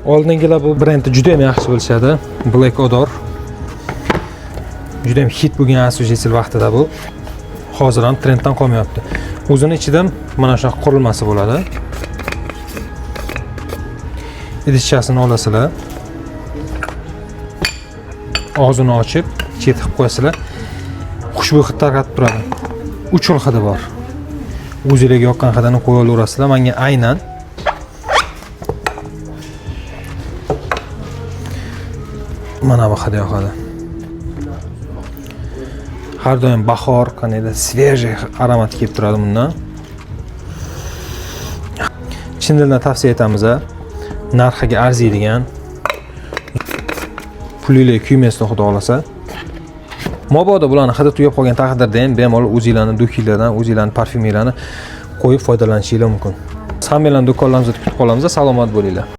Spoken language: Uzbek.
Oldingilar bu brendni juda ham yaxshi bilishadi. Black Odor. Juda ham hit bo'lgan assujesil vaqtida bu. Hozir ham trenddan qolmayapti. O'zini ichida mana shu qurilmasi bo'ladi. Idishchasini olasizlar. Og'zini ochib, chetib qo'yasizlar. Xushbo'y hid tarqatib turadi. 3 xil hidi bor. O'zingizga yoqqan hidini qo'ya olaverasizlar. Menga aynan mana bu hid yoqadi. Har doim bahor, qanday svejiy aromat kelib turadi bundan. Chin dildan tavsiya etamiz. Narxiga arziydigan, puliga kuymasdan xudo xolasa. Mabodo bularni hidi tugab qolgan taqdirda ham bemalol o'zingizlarning do'kinglardan, o'zingizlarning parfyumeriyalarni qo'yib foydalanishingiz mumkin. Hammalarni do'konlarimizda kutib qolamiz. Salomat bo'linglar.